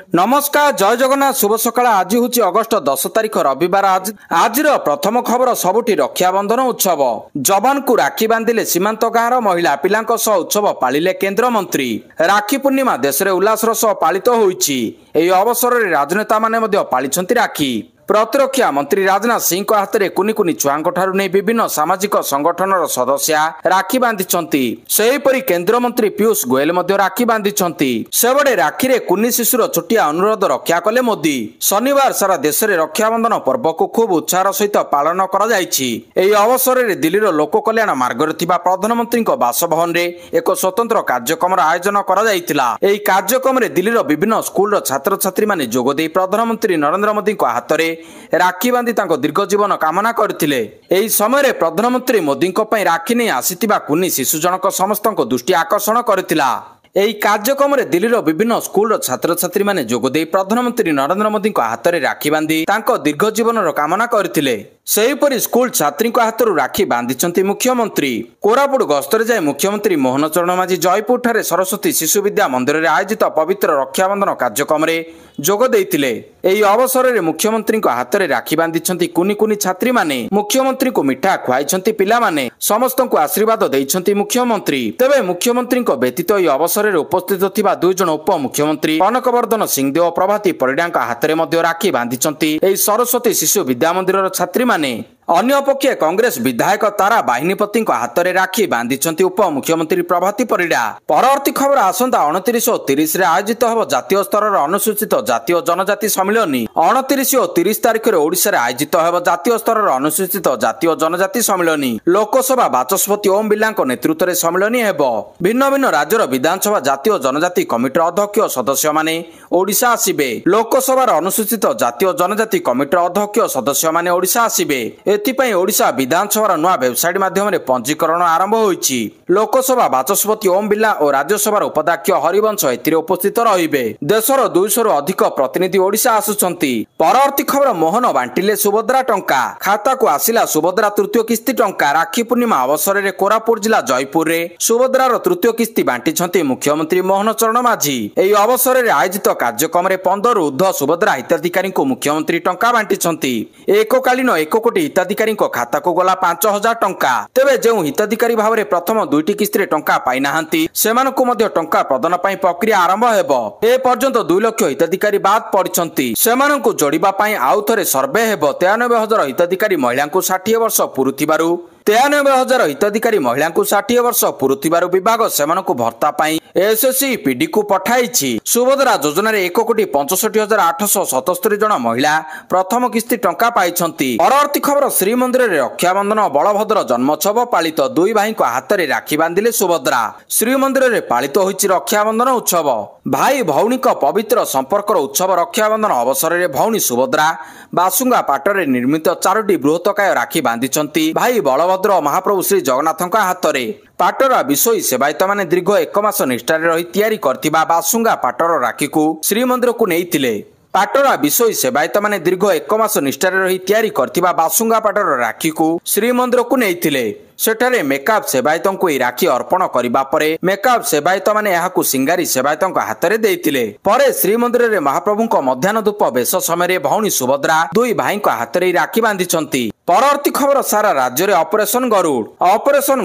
नमस्कार जय जगन्नाथ शुभ सकाळ। आज हूँ अगस्ट 10 तारिख रविवार। आज प्रथम खबर सबुठी रक्षाबंधन उत्सव। जवान को राखी बांधिले सीमांत गाँवर महिला पिलांक सह उत्सव पालिले केंद्र मंत्री। राखी पूर्णिमा देश में उल्लासर सह पालित होईछि। एही अवसर में राजनेता माने मध्य पालिछंती राखी। प्रतिरक्षा मंत्री राजनाथ सिंह हाथ में कुनि कुनि छुआंक ठारू नहीं विभिन्न सामाजिक संगठनर सदस्य राखी बांधिछंती। सेहीपरि केंद्र मंत्री पीयूष गोयल मध्य राखी बांधिछंती। सेबडे राखी रे कुनि शिशुर छोटिया अनुरोध रक्षा कले मोदी। शनिवार सारा देश में रक्षाबंधन पर्व को खूब उत्साह सहित पालन करा जायछि। एही अवसर में दिल्लीर लोक कल्याण मार्ग प्रधानमंत्री बासभवन में एक स्वतंत्र कार्यक्रम आयोजन करा जायतिला। एही कार्यक्रम में दिल्लीर विभिन्न स्कूल छात्र छात्री माने जोगदे प्रधानमंत्री नरेंद्र मोदी हाथ में राखी बांधि दीर्घ जीवन कामना करथिले। एही समय प्रधानमंत्री मोदी राखी नहीं आसीथिबा कुनी शिशु जनक समस्त दृष्टि आकर्षण करथिला। एही कार्यक्रम में दिल्लीर विभिन्न स्कूल छात्र छात्री माने जोगदे प्रधानमंत्री नरेंद्र मोदी हाथ में राखी बांधि दीर्घ जीवन कामना करथिले। सेहीपरि स्कूल छात्री हाथरू राखी बांधिछंती मुख्यमंत्री। कोरापुट गस्तरे जाए मुख्यमंत्री मोहन चरण मांझी जयपुर ठारे सरस्वती शिशु विद्या मंदिर में आयोजित पवित्र रक्षाबंधन कार्यक्रम में जोग देइतिले। एही अवसर में मुख्यमंत्री हाथ में राखी बांधिछंती कुनि कुनि छात्री माने। मुख्यमंत्री को मिठा खुआइछंती पिला माने। समस्त को आशीर्वाद देइछंती मुख्यमंत्री। तेबे मुख्यमंत्री व्यतीत एही अवसर में उपस्थित थिबा दुई जण उप मुख्यमंत्री कनकवर्धन सिंहदेव प्रभाती परिडा हाथ में मध्य राखी बांधिछंती एही सरस्वती शिशु विद्या मंदिर छात्री माने। अन्य पक्षे कांग्रेस विधायक तारा बाहिनीपति हाथ में राखी बांधिछंती उप मुख्यमंत्री प्रभाती परिडा। परवर्ती खबर आसंता 29 और 30 रे आयोजित होब जातीय स्तर अनुसूचित जाति और जनजाति सम्मिलनी। 29 और 30 तारिख में ओडिशा रे आयोजित होब जातीय स्तर अनुसूचित जाति और जनजाति सम्मिलनी। लोकसभा बाचस्पति ओम बिरला नेतृत्व में सम्मिलनी हेबो। भिन्न भिन्न राज्यर विधानसभा जाति और जनजाति कमिटर अध्यक्ष सदस्य माने ओडिशा आसिबे। लोकसभा अनुसूचित जाति और जनजाति कमिटर अध्यक्ष सदस्य माने ओडिशा आसिबे। एथिपाई ओडिशा विधानसभा नुआ वेबसाइट माध्यम पंजीकरण आरंभ होईछि। लोकसभा बाचस्पति ओम बिरला और राज्यसभा उपाध्यक्ष हरिवंश एथिरे उपस्थित रहिबे। देशर 200 रु अधिक प्रतिनिधि ओडिशा आसुछंती। परवर्ती खबर मोहन बांटिले सुभद्रा टंका। खाता को आसिला सुभद्रा तृतीय किस्ती टंका। राखी पूर्णिमा अवसर में कोरापुट जिला जयपुर रे सुभद्रार तृतीय किस्ती बांटिछंती मुख्यमंत्री मोहन चरण मांझी। एही अवसर में आयोजित कार्यक्रम में 15 रु ऊर्ध्व सुभद्रा हिताधिकारी को मुख्यमंत्री टंका बांटिछंती। एककालीन 1 कोटी हिताधिकारी खाता को गला 5000 टंका। तेबे जो हिताधिकारी भाव में प्रथम 2टी किस्ती टंका पाई नाहांती सेमानकु मध्य टंका प्रदान पई प्रक्रिया आरंभ हेबो। ए पर्यंत 2 लाख हिताधिकारी बाद पड़िछंती। सेमानकु जोड़िबा पई आउ थरे सर्वे हेबो। 93,000 हिताधिकारी महिला को 60 वर्ष पुरुथिबारु 93,000 हिताधिकारी महिला को 60 वर्ष पुरुथिबारु विभाग सेमानकु भर्ता पई एसएससी पीडी को पठाइछि। सुभद्रा योजना रे 1,65,877 जन महिला प्रथम किस्ती टंका पाइछंती। परवर्ती खबर श्रीमंदिर रे रक्षाबंधन बलभद्र जन्मोत्सव पालित दुई भाई को हाथ में राखी बांधिले सुभद्रा। श्रीमंदिर रे पालित होइछि रक्षाबंधन उत्सव। भाई भौणी को पवित्र संपर्कर उत्सव रक्षाबंधन अवसर में भौणी सुभद्रा बासुंगा पाटरे निर्मित 4टी बृहत्तकाय राखी बांधिछंती भाई बलभद्र महाप्रभु श्री जगन्नाथଙ୍କ हाथरे। पाटरा विषयी सेवायत माने दीर्घ 1 मास निष्ठारे रही तैयारी करथिबा बासुंगा पाटर राखी को श्रीमंदिर को नेइथिले। पाटरा विषयी सेवायत माने दीर्घ 1 मास निष्ठारे रही तैयारी करथिबा बासुंगा पाटर राखी को श्रीमंदिर को नेइथिले। सेठारे मेकअप सेवायत को राखी अर्पण करबा परे मेकअप सेवायत माने याहाकु सिंगारी सेवायत हाथ में देइतिले। परे श्रीमंदिर रे महाप्रभु मध्याह्न धूप बेश समय भौणी सुभद्रा दुई भाई हाथ में राखी बांधिछंती। परवर्ती खबर सारा राज्य में ऑपरेशन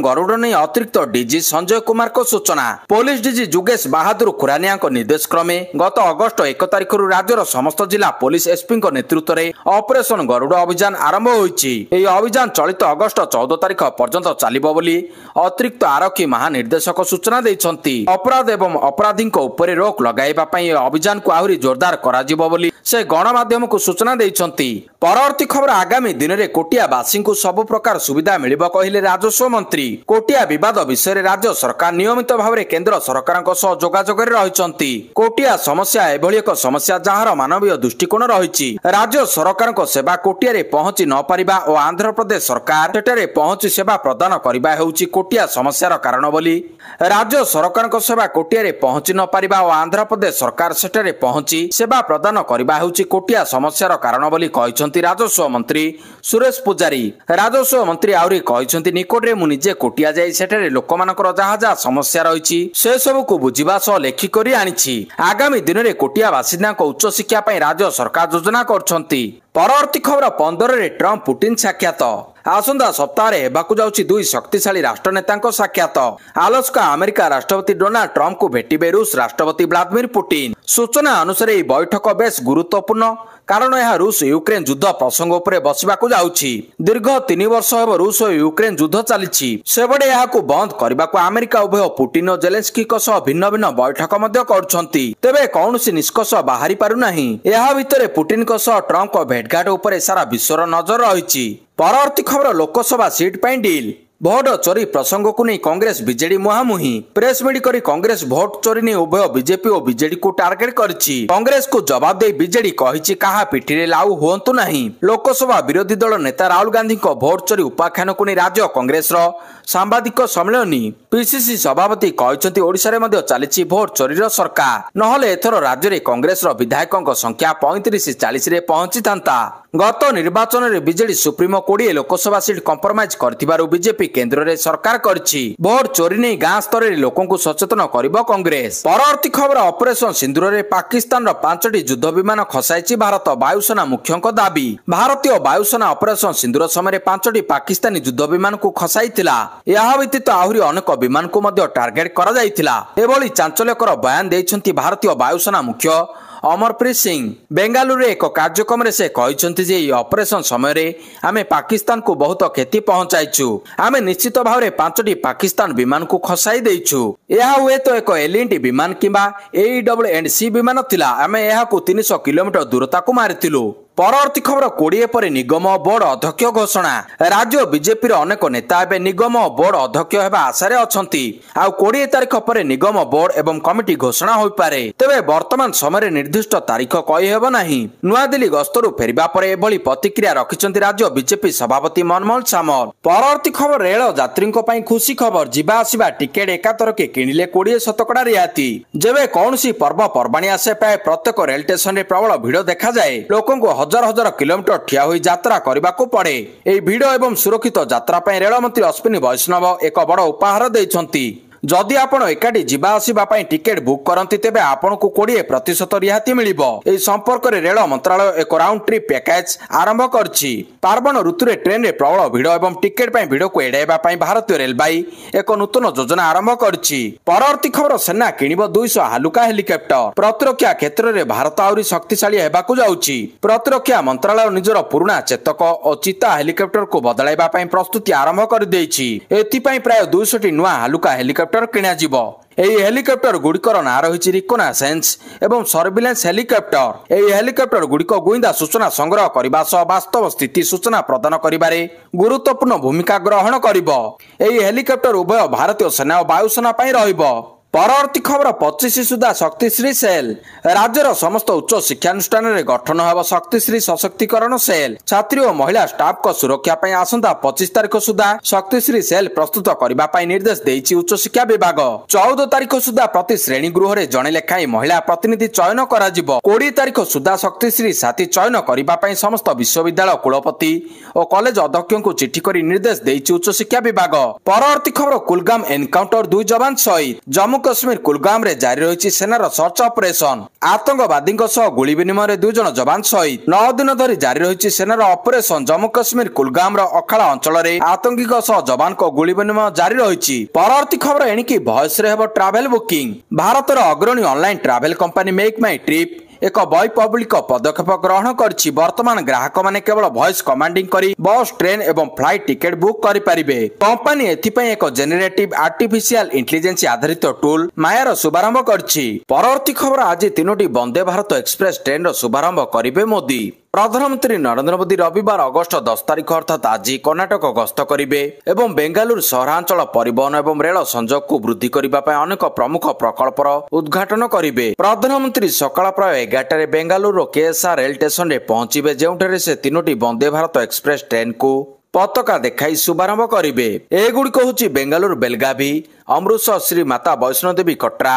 गरुड़ नहीं अतिरिक्त डीजी संजय कुमार को सूचना। पुलिस डीजी जुगेश बहादुर खुरानिया निर्देश क्रमे गत अगस्ट 1 तारिख राज्यर समस्त जिला पुलिस एसपी नेतृत्व में ऑपरेशन गरुड़ अभियान आरंभ होईछि। एही अभियान चलित अगस्ट 14 तारिख पर्यंत चलिबो बोली अतिरिक्त आरक्षी महानिर्देशक सूचना दैछंती। अपराध एवं अपराधी उपरे रोक लगाइबा पई अभियान को आहुरी जोरदार कराजिबो बोली से गणमाध्यम को सूचना दैछंती। परवर्ती खबर आगामी दिन में कोटियावासी को सब प्रकार सुविधा मिलिबो कहिले राजस्व मंत्री। कोटिया विवाद विषय में राज्य सरकार नियमित भाव में केंद्र सरकार जोगाजोग रहिछंती। कोटिया समस्या एभली एक समस्या जहार मानवीय दृष्टिकोण रही। राज्य सरकार सेवा कोटिया रे पहुंची न पारिबा और आंध्र प्रदेश सरकार सेठारे पहुंची सेवा प्रदान करबा हेउची कोटिया समस्यार कारण बोली। राज्य सरकार सेवा कोटिया रे पहुंची न पारिबा और आंध्र प्रदेश सरकार सेठारे पहुंची सेवा प्रदान करबा हेउची कोटिया समस्यार कारण बोली कहिसंती राजस्व मंत्री सुरेश ପୂଜାରୀ। ରାଜସ୍ୱ ମନ୍ତ୍ରୀ ଆହୁରି କହିଛନ୍ତି ନିକଟରେ ମୁଁ ନିଜେ କୋଟିଆ ଯାଇ ସେଠାରେ ଲୋକମାନଙ୍କର ଯାହା ଯାହା ସମସ୍ୟା ରହିଛି ସେ ସବୁକୁ ବୁଝିବା ସହ ଲେଖିକରି ଆଣିଛି। ଆଗାମୀ ଦିନରେ କୋଟିଆ ବାସିନ୍ଦାଙ୍କ ଉଚ୍ଚଶିକ୍ଷା ପାଇଁ ରାଜ୍ୟ ସରକାର ଯୋଜନା କରୁଛନ୍ତି। ପରବର୍ତ୍ତୀ ଖବର 15ରେ ଟ୍ରମ୍ପ ପୁଟିନ ସାକ୍ଷାତ। ଆସନ୍ତା ସପ୍ତାହରେ ହେବାକୁ ଯାଉଛି ଦୁଇ ଶକ୍ତିଶାଳୀ ରାଷ୍ଟ୍ରନେତାଙ୍କ ସାକ୍ଷାତ। ଆଲାସ୍କା ଆମେରିକା ରାଷ୍ଟ୍ରପତି ଡୋନାଲ୍ଡ ଟ୍ରମ୍ପଙ୍କୁ ଭେଟିବେ ରୁଷ ରାଷ୍ଟ୍ରପତି ଭ୍ଲାଦିମିର ପୁଟିନ। ସୂଚନା ଅନୁସାରେ ଏହି ବୈଠକ ବେଶ ଗୁରୁତ୍ୱପୂର୍ଣ୍ଣ କାରଣ ଏହା ରୁଷ ୟୁକ୍ରେନ ଯୁଦ୍ଧ ପ୍ରସଙ୍ଗ ଉପରେ ବସିବାକୁ ଯାଉଛି। ଦୀର୍ଘ 3 ବର୍ଷ ହେବ ରୁଷ ଓ ୟୁକ୍ରେନ ଯୁଦ୍ଧ ଚାଲିଛି। ସେପଟେ ଏହାକୁ ବନ୍ଦ କରିବାକୁ ଆମେରିକା ଉଭୟ ପୁଟିନ ଓ ଜେଲେନ୍ସ୍କିଙ୍କ ସହ ଭିନ୍ନ ଭିନ୍ନ ବୈଠକ ମଧ୍ୟ କରୁଛନ୍ତି। ତେବେ କୌଣସି ନିଷ୍କର୍ଷ ବାହାରି ପାରୁନାହିଁ। ଏହା ଭିତରେ ପୁଟିନଙ୍କ ସହ ଟ୍ରମ୍ପଙ୍କ ଭେଟଘାଟ ଉପରେ ସାରା ବିଶ୍ୱର ନଜର ରହିଛି। ପରବର୍ତ୍ତୀ ଖବର ଲୋକସଭା ସିଟ୍ ପାଇଁ ଡିଲ୍। ଭୋଟ ଚୋରି ପ୍ରସଙ୍ଗକୁ ନେଇ କଂଗ୍ରେସ ବିଜେଡି ମୁହାଁମୁହିଁ। ପ୍ରେସ୍ ମିଟ୍ କରି କଂଗ୍ରେସ ଭୋଟ ଚୋରି ନେଇ ଉଭୟ ବିଜେପି ଓ ବିଜେଡିକୁ ଟାର୍ଗେଟ କରିଛି। କଂଗ୍ରେସକୁ ଜବାବ ଦେଇ ବିଜେଡି କହିଛି କାହା ପିଠିରେ ଲାଉ ହୁଅନ୍ତୁ ନାହିଁ। ଲୋକସଭା ବିରୋଧୀ ଦଳ ନେତା ରାହୁଲ ଗାନ୍ଧୀଙ୍କ ଭୋଟ ଚୋରି ଉପାଖ୍ୟାନକୁ ନେଇ ରାଜ୍ୟ କଂଗ୍ରେସର ସାମ୍ବାଦିକ ସମ୍ମିଳନୀ। ପିସିସି ସଭାପତି କହିଛନ୍ତି ଓଡ଼ିଶାରେ ମଧ୍ୟ ଚାଲିଛି ଭୋଟ ଚୋରିର ସରକାର। ନହେଲେ ଏଥର ରାଜ୍ୟରେ କଂଗ୍ରେସର ବିଧାୟକଙ୍କ ସଂଖ୍ୟା 35-40ରେ ପହଞ୍ଚିଥାନ୍ତା। ଗତ ନିର୍ବାଚନରେ BJD supremo 20 Lok Sabha seat compromise କରିଥିବାରୁ ବିଜେପି କେନ୍ଦ୍ରରେ ସରକାର କରିଛି। ଭୋଟ ଚୋରି ନେଇ ଗାଁ ସ୍ତରରେ ଲୋକଙ୍କୁ ସଚେତନ କରିବ କଂଗ୍ରେସ। ପରବର୍ତ୍ତୀ ଖବର ଅପରେସନ ସିନ୍ଦୁରରେ ପାକିସ୍ତାନର 5ଟି ଯୁଦ୍ଧ ବିମାନ ଖସାଇଛି ଭାରତ। ବାୟୁସେନା ମୁଖ୍ୟଙ୍କ ଦାବି। ଭାରତୀୟ ବାୟୁସେନା ଅପରେସନ ସିନ୍ଦୁର ସମୟରେ 5ଟି ପାକିସ୍ତାନୀ ଯୁଦ୍ଧ ବିମାନକୁ ଖସାଇଥିଲା। ଏହା ବ୍ୟତୀତ ଆହୁରି ଅନେକ ବିମାନକୁ ମଧ୍ୟ ଟାର୍ଗେଟ କରାଯାଇଥିଲା। ଏଭଳି ଚାଞ୍ଚଲ୍ୟକର ବୟାନ ଦେଇଛନ୍ତି ଭାରତୀୟ ବାୟୁସେନା ମୁଖ୍ୟ ଅମରପ୍ରୀତ ସିଂ। ବେଙ୍ଗାଲୁରୁରେ ଏକ କାର୍ଯ୍ୟକ୍ରମରେ ସେ କହିଛନ୍ତି ଯେ ଏହି ଅପରେସନ ସମୟରେ ଆମେ ପାକିସ୍ତାନକୁ ବହୁତ କ୍ଷତି ପହଞ୍ଚାଇଛୁ। ଆମେ ନିଶ୍ଚିତ ଭାବରେ 5ଟି ପାକିସ୍ତାନ ବିମାନକୁ ଖସାଇ ଦେଇଛୁ। ଏହା ହୁଏତ ଏକ ଏଲିଏଣ୍ଟ ବିମାନ କିମ୍ବା AEW&C ବିମାନ ଥିଲା। ଆମେ ଏହାକୁ 300 କିଲୋମିଟର ଦୂରତାକୁ ମାରିଥିଲୁ। ପରବର୍ତ୍ତୀ ଖବର 20 ପରେ ନିଗମ ଓ ବୋର୍ଡ ଅଧ୍ୟକ୍ଷ ଘୋଷଣା। ରାଜ୍ୟ ବିଜେପିର ଅନେକ ନେତା ଏବେ ନିଗମ ଓ ବୋର୍ଡ ଅଧ୍ୟକ୍ଷ ହେବା ଆଶାରେ ଅଛନ୍ତି। ଆଉ 20 ତାରିଖ ପରେ ନିଗମ ବୋର୍ଡ ଏବଂ କମିଟି ଘୋଷଣା ହୋଇପାରେ। ତେବେ ବର୍ତ୍ତମାନ ସମୟରେ ନିର୍ଦ୍ଦିଷ୍ଟ ତାରିଖ କହିହେବ ନାହିଁ। ନୂଆଦିଲ୍ଲୀ ଗସ୍ତରୁ ଫେରିବା ପରେ ଏଭଳି ପ୍ରତିକ୍ରିୟା ରଖିଛନ୍ତି ରାଜ୍ୟ ବିଜେପି ସଭାପତି ମନମୋହନ ସାମଲ। ପରବର୍ତ୍ତୀ ଖବର ରେଳ ଯାତ୍ରୀଙ୍କ ପାଇଁ ଖୁସି ଖବର। ଯିବା ଆସିବା ଟିକେଟ ଏକାଥରକେ କିଣିଲେ 20% ରିହାତି। ଯେବେ କୌଣସି ପର୍ବପର୍ବାଣୀ ଆସେ ପ୍ରାୟ ପ୍ରତ୍ୟେକ ରେଳ ଷ୍ଟେସନରେ ପ୍ରବଳ ଭିଡ଼ ଦେଖାଯାଏ। ଲୋକଙ୍କୁ ହଜାର ହଜାର କିଲୋମିଟର ଠିଆ ହୋଇ ଯାତ୍ରା କରିବାକୁ ପଡେ। ଏହି ଭିଡ଼ ଏବଂ ସୁରକ୍ଷିତ ଯାତ୍ରା ପାଇଁ ରେଳମନ୍ତ୍ରୀ ଅଶ୍ୱିନୀ ବୈଷ୍ଣବ ଏକ ବଡ଼ ଉପହାର ଦେଇଛନ୍ତି। ଯଦି ଆପଣ ଏକାଠି ଯିବା ଆସିବା ପାଇଁ ଟିକେଟ ବୁକ୍ କରନ୍ତି ତେବେ ଆପଣଙ୍କୁ 20% ରିହାତି ମିଳିବ। ଏହି ସମ୍ପର୍କରେ ରେଳ ମନ୍ତ୍ରାଳୟ ଏକ ରାଉଣ୍ଡ ଟ୍ରିପ୍ ପ୍ୟାକେଜ ଆରମ୍ଭ କରିଛି। ପାର୍ବଣ ଋତୁରେ ଟ୍ରେନରେ ପ୍ରବଳ ଭିଡ଼ ଏବଂ ଟିକେଟ ପାଇଁ ଭିଡ଼କୁ ଏଡ଼ାଇବା ପାଇଁ ଭାରତୀୟ ରେଳବାଇ ଏକ ନୂତନ ଯୋଜନା ଆରମ୍ଭ କରିଛି। ପରବର୍ତ୍ତୀ ଖବର ସେନା କିଣିବ 200 ହାଲୁକା ହେଲିକପ୍ଟର। ପ୍ରତିରକ୍ଷା କ୍ଷେତ୍ରରେ ଭାରତ ଆହୁରି ଶକ୍ତିଶାଳୀ ହେବାକୁ ଯାଉଛି। ପ୍ରତିରକ୍ଷା ମନ୍ତ୍ରାଳୟ ନିଜର ପୁରୁଣା ଚେତକ ଓ ଚିତା ହେଲିକପ୍ଟରକୁ ବଦଳାଇବା ପାଇଁ ପ୍ରସ୍ତୁତି ଆରମ୍ଭ କରିଦେଇଛି। ଏଥିପାଇଁ ପ୍ରାୟ 200ଟି ନୂଆ ହାଲୁକା ହେଲିକପ୍ଟର କିଣାଯିବ। ଏହି ହେଲିକପ୍ଟର ଗୁଡ଼ିକର ନାଁ ରହିଛି ରିକୋନାସେନ୍ସ ଏବଂ ସର୍ଭିଲାନ୍ସ ହେଲିକପ୍ଟର। ଏହି ହେଲିକପ୍ଟର ଗୁଡ଼ିକ ଗୁଇନ୍ଦା ସୂଚନା ସଂଗ୍ରହ କରିବା ସହ ବାସ୍ତବ ସ୍ଥିତି ସୂଚନା ପ୍ରଦାନ କରିବାରେ ଗୁରୁତ୍ୱପୂର୍ଣ୍ଣ ଭୂମିକା ଗ୍ରହଣ କରିବ। ଏହି ହେଲିକପ୍ଟର ଉଭୟ ଭାରତୀୟ ସେନା ଓ ବାୟୁସେନା ପାଇଁ ରହିବ। ପରବର୍ତ୍ତୀ ଖବର 25 ସୁଦ୍ଧା ଶକ୍ତିଶ୍ରୀ ସେଲ୍। ରାଜ୍ୟର ସମସ୍ତ ଉଚ୍ଚ ଶିକ୍ଷାନୁଷ୍ଠାନରେ ଗଠନ ହେବ ଶକ୍ତିଶ୍ରୀ ସଶକ୍ତିକରଣ ସେଲ୍। ଛାତ୍ରୀ ଓ ମହିଳା ଷ୍ଟାଫଙ୍କ ସୁରକ୍ଷା ପାଇଁ ଆସନ୍ତା 25 ତାରିଖ ସୁଦ୍ଧା ଶକ୍ତିଶ୍ରୀ ସେଲ୍ ପ୍ରସ୍ତୁତ କରିବା ପାଇଁ ନିର୍ଦ୍ଦେଶ ଦେଇଛି ଉଚ୍ଚଶିକ୍ଷା ବିଭାଗ। 14 ତାରିଖ ସୁଦ୍ଧା ପ୍ରତି ଶ୍ରେଣୀ ଗୃହରେ ଜଣେ ଲେଖାଏଁ ମହିଳା ପ୍ରତିନିଧି ଚୟନ କରାଯିବ। 20 ତାରିଖ ସୁଦ୍ଧା ଶକ୍ତିଶ୍ରୀ ସାଥୀ ଚୟନ କରିବା ପାଇଁ ସମସ୍ତ ବିଶ୍ୱବିଦ୍ୟାଳୟ କୁଳପତି ଓ କଲେଜ ଅଧ୍ୟକ୍ଷଙ୍କୁ ଚିଠି କରି ନିର୍ଦ୍ଦେଶ ଦେଇଛି ଉଚ୍ଚଶିକ୍ଷା ବିଭାଗ। ପରବର୍ତ୍ତୀ ଖବର କୁଲଗାମ ଏନକାଉଣ୍ଟର 2 ଯବାନ ଶହୀଦ। ଜମ୍ମୁ କାଶ୍ମୀର କୁଲଗାମରେ ଜାରି ରହିଛି ସେନାର ସର୍ଚ୍ଚ ଅପରେସନ। ଆତଙ୍କବାଦୀଙ୍କ ସହ ଗୁଳି ବିନିମୟରେ 2 ଜଣ ଯବାନ ଶହୀଦ। 9 ଦିନ ଧରି ଜାରି ରହିଛି ସେନାର ଅପରେସନ। ଜମ୍ମୁ କାଶ୍ମୀର କୁଲଗାମର ଅଖାଳା ଅଞ୍ଚଳରେ ଆତଙ୍କୀଙ୍କ ସହ ଯବାନଙ୍କ ଗୁଳି ବିନିମୟ ଜାରି ରହିଛି। ପରବର୍ତ୍ତୀ ଖବର ଏଣିକି ଭଏସରେ ହେବ ଟ୍ରାଭେଲ ବୁକିଂ। ଭାରତର ଅଗ୍ରଣୀ online travel company make my trip ଏକ ବୈପ୍ଳବିକ ପଦକ୍ଷେପ ଗ୍ରହଣ କରିଛି। ବର୍ତ୍ତମାନ ଗ୍ରାହକମାନେ କେବଳ ଭଏସ୍ କମାଣ୍ଡିଂ କରି ବସ୍, ଟ୍ରେନ ଏବଂ ଫ୍ଲାଇଟ୍ ଟିକେଟ ବୁକ୍ କରିପାରିବେ। କମ୍ପାନୀ ଏଥିପାଇଁ ଏକ ଜେନେରେଟିଭ୍ ଆର୍ଟିଫିସିଆଲ ଇଣ୍ଟେଲିଜେନ୍ସ ଆଧାରିତ ଟୁଲ୍ ମାୟାର ଶୁଭାରମ୍ଭ କରିଛି। ପରବର୍ତ୍ତୀ ଖବର ଆଜି 3ଟି ବନ୍ଦେ ଭାରତ ଏକ୍ସପ୍ରେସ ଟ୍ରେନର ଶୁଭାରମ୍ଭ କରିବେ ମୋଦି। ପ୍ରଧାନମନ୍ତ୍ରୀ ନରେନ୍ଦ୍ର ମୋଦି ରବିବାର ଅଗଷ୍ଟ 10 ତାରିଖ ଅର୍ଥାତ୍ ଆଜି କର୍ଣ୍ଣାଟକ ଗସ୍ତ କରିବେ ଏବଂ ବେଙ୍ଗାଲୁରୁ ସହରାଞ୍ଚଳ ପରିବହନ ଏବଂ ରେଳ ସଂଯୋଗକୁ ବୃଦ୍ଧି କରିବା ପାଇଁ ଅନେକ ପ୍ରମୁଖ ପ୍ରକଳ୍ପର ଉଦ୍ଘାଟନ କରିବେ। ପ୍ରଧାନମନ୍ତ୍ରୀ ସକାଳ ପ୍ରାୟ 11ଟାରେ ବେଙ୍ଗାଲୁରୁର KSR ରେଳ ଷ୍ଟେସନରେ ପହଞ୍ଚିବେ, ଯେଉଁଠାରେ ସେ 3ଟି ବନ୍ଦେ ଭାରତ ଏକ୍ସପ୍ରେସ ଟ୍ରେନକୁ ପତାକା ଦେଖାଇ ଶୁଭାରମ୍ଭ କରିବେ। ଏଗୁଡ଼ିକ ହେଉଛି ବେଙ୍ଗାଲୁରୁ ବେଲଗାଭି, ଅମୃତସର ଶ୍ରୀ ମାତା ବୈଷ୍ଣୋଦେବୀ କଟ୍ରା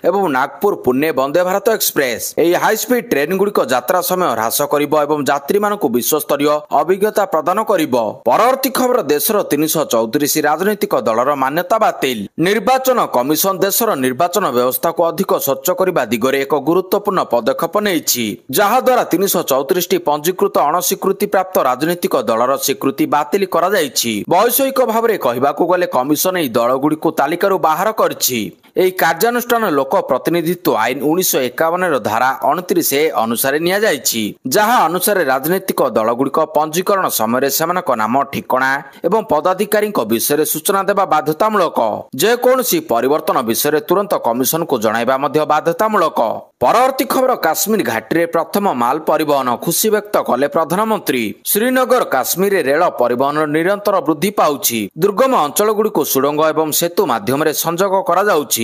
ଏବଂ ନାଗପୁର ପୁନେ ବନ୍ଦେ ଭାରତ ଏକ୍ସପ୍ରେସ୍। ଏହି ହାଇସ୍ପିଡ୍ ଟ୍ରେନ୍ଗୁଡ଼ିକ ଯାତ୍ରା ସମୟ ହ୍ରାସ କରିବ ଏବଂ ଯାତ୍ରୀମାନଙ୍କୁ ବିଶ୍ୱସ୍ତରୀୟ ଅଭିଜ୍ଞତା ପ୍ରଦାନ କରିବ। ପରବର୍ତ୍ତୀ ଖବର, ଦେଶର 334 ରାଜନୈତିକ ଦଳର ମାନ୍ୟତା ବାତିଲ। ନିର୍ବାଚନ କମିଶନ ଦେଶର ନିର୍ବାଚନ ବ୍ୟବସ୍ଥାକୁ ଅଧିକ ସ୍ୱଚ୍ଛ କରିବା ଦିଗରେ ଏକ ଗୁରୁତ୍ୱପୂର୍ଣ୍ଣ ପଦକ୍ଷେପ ନେଇଛି, ଯାହାଦ୍ୱାରା 334ଟି ପଞ୍ଜୀକୃତ ଅଣସ୍ୱୀକୃତି ପ୍ରାପ୍ତ ରାଜନୈତିକ ଦଳର ସ୍ୱୀକୃତି ବାତିଲ କରାଯାଇଛି। ବୈଷୟିକ ଭାବରେ କହିବାକୁ ଗଲେ କମିଶନ ଏହି ଦଳଗୁଡ଼ିକୁ ତାଲିକାରୁ ବାହାର କରିଛି। ଏହି କାର୍ଯ୍ୟାନୁଷ୍ଠାନ ଲୋକ ପ୍ରତିନିଧିତ୍ୱ ଆଇନ 1951ର ଧାରା 29A ଅନୁସାରେ ନିଆଯାଇଛି, ଯାହା ଅନୁସାରେ ରାଜନୈତିକ ଦଳଗୁଡ଼ିକ ପଞ୍ଜୀକରଣ ସମୟରେ ସେମାନଙ୍କ ନାମ, ଠିକଣା ଏବଂ ପଦାଧିକାରୀଙ୍କ ବିଷୟରେ ସୂଚନା ଦେବା ବାଧ୍ୟତାମୂଳକ। ଯେକୌଣସି ପରିବର୍ତ୍ତନ ବିଷୟରେ ତୁରନ୍ତ କମିଶନକୁ ଜଣାଇବା ମଧ୍ୟ ବାଧ୍ୟତାମୂଳକ। ପରବର୍ତ୍ତୀ ଖବର, କାଶ୍ମୀର ଘାଟିରେ ପ୍ରଥମ ମାଲ ପରିବହନ, ଖୁସି ବ୍ୟକ୍ତ କଲେ ପ୍ରଧାନମନ୍ତ୍ରୀ। ଶ୍ରୀନଗର କାଶ୍ମୀରରେ ରେଳ ପରିବହନର ନିରନ୍ତର ବୃଦ୍ଧି ପାଉଛି। ଦୁର୍ଗମ ଅଞ୍ଚଳଗୁଡ଼ିକୁ ସୁଡ଼ଙ୍ଗ ଏବଂ ସେତୁ ମାଧ୍ୟମରେ ସଂଯୋଗ କରାଯାଉଛି।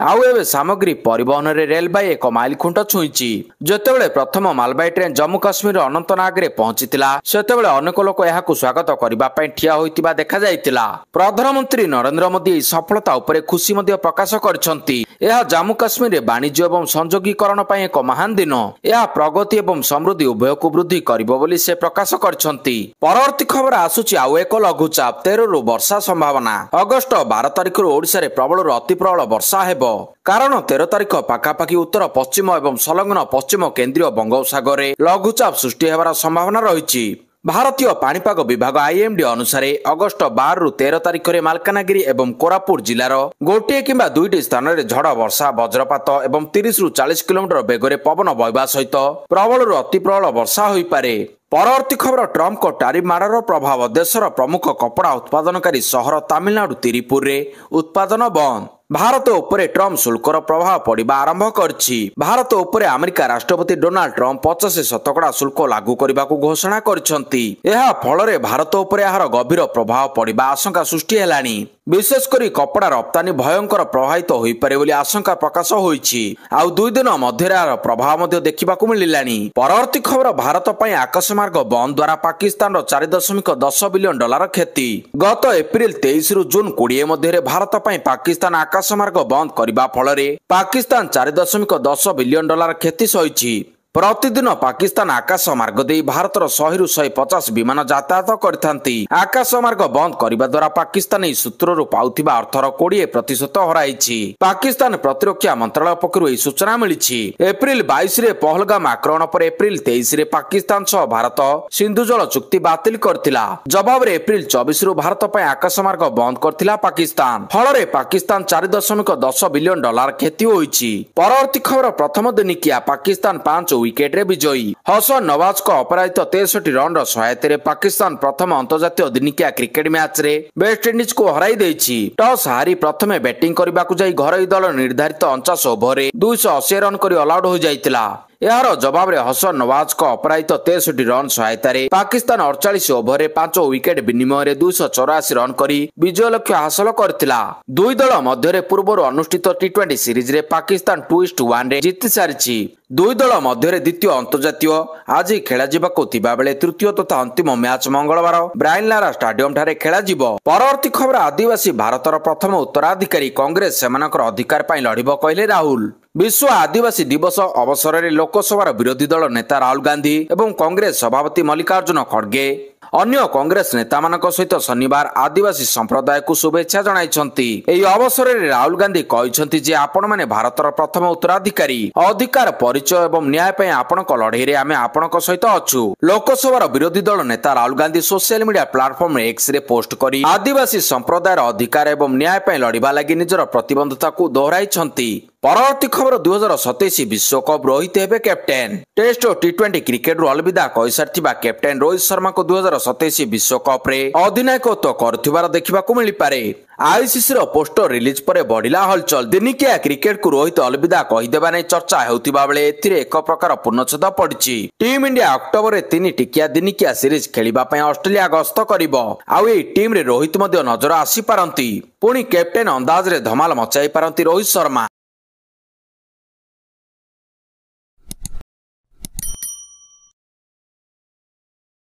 ଆଉ ଏବେ ସାମଗ୍ରୀ ପରିବହନରେ ରେଳବାଇ ଏକ ମାଇଲଖୁଣ୍ଟ ଛୁଇଁଛି। ଯେତେବେଳେ ପ୍ରଥମ ମାଲବାହୀ ଟ୍ରେନ୍ ଜମ୍ମୁ କାଶ୍ମୀରର ଅନନ୍ତନାଗରେ ପହଞ୍ଚିଥିଲା, ସେତେବେଳେ ଅନେକ ଲୋକ ଏହାକୁ ସ୍ୱାଗତ କରିବା ପାଇଁ ଠିଆ ହୋଇଥିବା ଦେଖାଯାଇଥିଲା। ପ୍ରଧାନମନ୍ତ୍ରୀ ନରେନ୍ଦ୍ର ମୋଦି ଏହି ସଫଳତା ଉପରେ ଖୁସି ମଧ୍ୟ ପ୍ରକାଶ କରିଛନ୍ତି। ଏହା ଜାମ୍ମୁ କାଶ୍ମୀରରେ ବାଣିଜ୍ୟ ଏବଂ ସଂଯୋଗୀକରଣ ପାଇଁ ଏକ ମହାନ ଦିନ। ଏହା ପ୍ରଗତି ଏବଂ ସମୃଦ୍ଧି ଉଭୟକୁ ବୃଦ୍ଧି କରିବ ବୋଲି ସେ ପ୍ରକାଶ କରିଛନ୍ତି। ପରବର୍ତ୍ତୀ ଖବର ଆସୁଛି ଆଉ ଏକ ଲଘୁଚାପ, 13ରୁ ବର୍ଷା ସମ୍ଭାବନା। ଅଗଷ୍ଟ 12 ତାରିଖରୁ ଓଡ଼ିଶାରେ ପ୍ରବଳରୁ ଅତି ପ୍ରବଳ ବର୍ଷା ହେବ। କାରଣ 13 ତାରିଖ ପାଖାପାଖି ଉତ୍ତର ପଶ୍ଚିମ ଏବଂ ସଂଲଗ୍ନ ପଶ୍ଚିମ କେନ୍ଦ୍ରୀୟ ବଙ୍ଗୋପସାଗରରେ ଲଘୁଚାପ ସୃଷ୍ଟି ହେବାର ସମ୍ଭାବନା ରହିଛି। ଭାରତୀୟ ପାଣିପାଗ ବିଭାଗ IMD ଅନୁସାରେ ଅଗଷ୍ଟ 12ରୁ 13 ତାରିଖରେ ମାଲକାନଗିରି ଏବଂ କୋରାପୁଟ ଜିଲ୍ଲାର ଗୋଟିଏ କିମ୍ବା ଦୁଇଟି ସ୍ଥାନରେ ଝଡ଼ ବର୍ଷା, ବଜ୍ରପାତ ଏବଂ 30ରୁ 40 କିଲୋମିଟର ବେଗରେ ପବନ ବହିବା ସହିତ ପ୍ରବଳରୁ ଅତି ପ୍ରବଳ ବର୍ଷା ହୋଇପାରେ। ପରବର୍ତ୍ତୀ ଖବର, ଟ୍ରମ୍ପଙ୍କ ଟାରିଫ ମାଡ଼ର ପ୍ରଭାବ। ଦେଶର ପ୍ରମୁଖ କପଡ଼ା ଉତ୍ପାଦନକାରୀ ସହର ତାମିଲନାଡୁ ତିରୁପୁରରେ ଉତ୍ପାଦନ ବନ୍ଦ। ଭାରତ ଉପରେ ଟ୍ରମ୍ପ ଶୁଳ୍କର ପ୍ରଭାବ ପଡ଼ିବା ଆରମ୍ଭ କରିଛି। ଭାରତ ଉପରେ ଆମେରିକା ରାଷ୍ଟ୍ରପତି ଡୋନାଲ୍ଡ ଟ୍ରମ୍ପ 50% ଶୁଳ୍କ ଲାଗୁ କରିବାକୁ ଘୋଷଣା କରିଛନ୍ତି। ଏହା ଫଳରେ ଭାରତ ଉପରେ ଏହାର ଗଭୀର ପ୍ରଭାବ ପଡ଼ିବା ଆଶଙ୍କା ସୃଷ୍ଟି ହେଲାଣି। ବିଶେଷ କରି କପଡ଼ା ରପ୍ତାନୀ ଭୟଙ୍କର ପ୍ରଭାବିତ ହୋଇପାରେ ବୋଲି ଆଶଙ୍କା ପ୍ରକାଶ ହୋଇଛି। ଆଉ 2 ଦିନ ମଧ୍ୟରେ ଏହାର ପ୍ରଭାବ ମଧ୍ୟ ଦେଖିବାକୁ ମିଳିଲାଣି। ପରବର୍ତ୍ତୀ ଖବର, ଭାରତ ପାଇଁ ଆକାଶମାର୍ଗ ବନ୍ଦ ଦ୍ୱାରା ପାକିସ୍ତାନର 4.10 ବିଲିୟନ ଡଲାର କ୍ଷତି। ଗତ ଏପ୍ରିଲ 23ରୁ ଜୁନ 20 ମଧ୍ୟରେ ଭାରତ ପାଇଁ ପାକିସ୍ତାନ ଆକାଶମାର୍ଗ ବନ୍ଦ କରିବା ଫଳରେ ପାକିସ୍ତାନ 4.10 ବିଲିୟନ ଡଲାର କ୍ଷତି ସହିଛି। ପ୍ରତିଦିନ ପାକିସ୍ତାନ ଆକାଶ ମାର୍ଗ ଦେଇ ଭାରତର 100ରୁ 150 ବିମାନ ଯାତାୟାତ କରିଥାନ୍ତି। ଆକାଶ ମାର୍ଗ ବନ୍ଦ କରିବା ଦ୍ୱାରା ପାକିସ୍ତାନ ଏହି ସୂତ୍ରରୁ ପାଉଥିବା ଅର୍ଥର 20% ହରାଇଛି। ପାକିସ୍ତାନ ପ୍ରତିରକ୍ଷା ମନ୍ତ୍ରାଳୟ ପକ୍ଷରୁ ଏହି ସୂଚନା ମିଳିଛି। ଏପ୍ରିଲ 22ରେ ପହଲଗାମ ଆକ୍ରମଣ ପରେ ଏପ୍ରିଲ 23ରେ ପାକିସ୍ତାନ ସହ ଭାରତ ସିନ୍ଧୁ ଜଳ ଚୁକ୍ତି ବାତିଲ କରିଥିଲା। ଜବାବରେ ଏପ୍ରିଲ 24ରୁ ଭାରତ ପାଇଁ ଆକାଶ ମାର୍ଗ ବନ୍ଦ କରିଥିଲା ପାକିସ୍ତାନ। ଫଳରେ ପାକିସ୍ତାନ 4.10 ବିଲିୟନ ଡଲାର କ୍ଷତି ହୋଇଛି। ପରବର୍ତ୍ତୀ ଖବର, ପ୍ରଥମ ଦିନିକିଆ ପାକିସ୍ତାନ 5 ୱିକେଟରେ ବିଜୟୀ। ହସନ ନୱାଜଙ୍କ ଅପରାଜିତ 63 ରନର ସହାୟତାରେ ପାକିସ୍ତାନ ପ୍ରଥମ ଅନ୍ତର୍ଜାତୀୟ ଦିନିକିଆ କ୍ରିକେଟ ମ୍ୟାଚରେ ୱେଷ୍ଟଇଣ୍ଡିଜକୁ ହରାଇ ଦେଇଛି। ଟସ୍ ହାରି ପ୍ରଥମେ ବ୍ୟାଟିଂ କରିବାକୁ ଯାଇ ଘରୋଇ ଦଳ ନିର୍ଦ୍ଧାରିତ 49 ଓଭରରେ 280 ରନ କରି ଅଲଆଉଟ୍ ହୋଇଯାଇଥିଲା। ଏହାର ଜବାବରେ ହସନ ନୱାଜଙ୍କ ଅପରାଜିତ 63 ରନ ସହାୟତାରେ ପାକିସ୍ତାନ 48 ଓଭରରେ 5 ୱିକେଟ ବିନିମୟରେ 284 ରନ କରି ବିଜୟ ଲକ୍ଷ୍ୟ ହାସଲ କରିଥିଲା। ଦୁଇ ଦଳ ମଧ୍ୟରେ ପୂର୍ବରୁ ଅନୁଷ୍ଠିତ T20 ସିରିଜରେ ପାକିସ୍ତାନ 2-1ରେ ଜିତି ସାରିଛି। ଦୁଇ ଦଳ ମଧ୍ୟରେ ଦ୍ୱିତୀୟ ଅନ୍ତର୍ଜାତୀୟ ଆଜି ଖେଳାଯିବାକୁ ଥିବା ବେଳେ ତୃତୀୟ ତଥା ଅନ୍ତିମ ମ୍ୟାଚ ମଙ୍ଗଳବାର ବ୍ରାଇନ୍ ଲାରା ଷ୍ଟାଡିୟମ ଠାରେ ଖେଳାଯିବ। ପରବର୍ତ୍ତୀ ଖବର, ଆଦିବାସୀ ଭାରତର ପ୍ରଥମ ଉତ୍ତରାଧିକାରୀ। କଂଗ୍ରେସ ସେମାନଙ୍କର ଅଧିକାର ପାଇଁ ଲଢିବ, କହିଲେ ରାହୁଲ। ବିଶ୍ୱ ଆଦିବାସୀ ଦିବସ ଅବସରରେ ଲୋକସଭାର ବିରୋଧୀ ଦଳ ନେତା ରାହୁଲ ଗାନ୍ଧୀ ଏବଂ କଂଗ୍ରେସ ସଭାପତି ମଲ୍ଲିକାର୍ଜୁନ ଖଡଗେ ଅନ୍ୟ କଂଗ୍ରେସ ନେତାମାନଙ୍କ ସହିତ ଶନିବାର ଆଦିବାସୀ ସମ୍ପ୍ରଦାୟକୁ ଶୁଭେଚ୍ଛା ଜଣାଇଛନ୍ତି। ଏହି ଅବସରରେ ରାହୁଲ ଗାନ୍ଧୀ କହିଛନ୍ତି ଯେ ଆପଣମାନେ ଭାରତର ପ୍ରଥମ ଉତ୍ତରାଧିକାରୀ। ଅଧିକାର, ପରିଚୟ ଏବଂ ନ୍ୟାୟ ପାଇଁ ଆପଣଙ୍କ ଲଢେଇରେ ଆମେ ଆପଣଙ୍କ ସହିତ ଅଛୁ। ଲୋକସଭାର ବିରୋଧୀ ଦଳ ନେତା Rahul Gandhi social media platform ଏକ୍ସରେ ପୋଷ୍ଟ କରି ଆଦିବାସୀ ସମ୍ପ୍ରଦାୟର ଅଧିକାର ଏବଂ ନ୍ୟାୟ ପାଇଁ ଲଢିବା ଲାଗି ନିଜର ପ୍ରତିବଦ୍ଧତାକୁ ଦୋହରାଇଛନ୍ତି। ପରବର୍ତ୍ତୀ ଖବର, 2027 ବିଶ୍ୱକପ୍ ରୋହିତ ହେବେ କ୍ୟାପ୍ଟେନ୍। ଟେଷ୍ଟ ଓ T20 କ୍ରିକେଟରୁ ଅଲବିଦା କହିସାରିଥିବା କ୍ୟାପ୍ଟେନ୍ ରୋହିତ ଶର୍ମାଙ୍କୁ 2027 ବିଶ୍ୱକପ୍ରେ ଅଧିନାୟକତ୍ୱ କରୁଥିବାର ଦେଖିବାକୁ ମିଳିପାରେ। ICCର ପୋଷ୍ଟର ରିଲିଜ ପରେ ବଢିଲା ହଲଚଲ। ଦିନିକିଆ କ୍ରିକେଟକୁ ରୋହିତ ଅଲବିଦା କହିଦେବା ନେଇ ଚର୍ଚ୍ଚା ହେଉଥିବା ବେଳେ ଏଥିରେ ଏକ ପ୍ରକାର ପୂର୍ଣ୍ଣଚ୍ଛେଦ ପଡିଛି। ଟିମ୍ ଇଣ୍ଡିଆ ଅକ୍ଟୋବରରେ 3 ଟିକିଆ ଦିନିକିଆ ସିରିଜ ଖେଳିବା ପାଇଁ ଅଷ୍ଟ୍ରେଲିଆ ଗସ୍ତ କରିବ। ଆଉ ଏହି ଟିମ୍ରେ ରୋହିତ ମଧ୍ୟ ନଜର ଆସିପାରନ୍ତି। ପୁଣି କ୍ୟାପ୍ଟେନ୍ ଅନ୍ଦାଜରେ ଧମାଲ ମଚାଇ ପାରନ୍ତି ରୋହିତ ଶର୍ମା।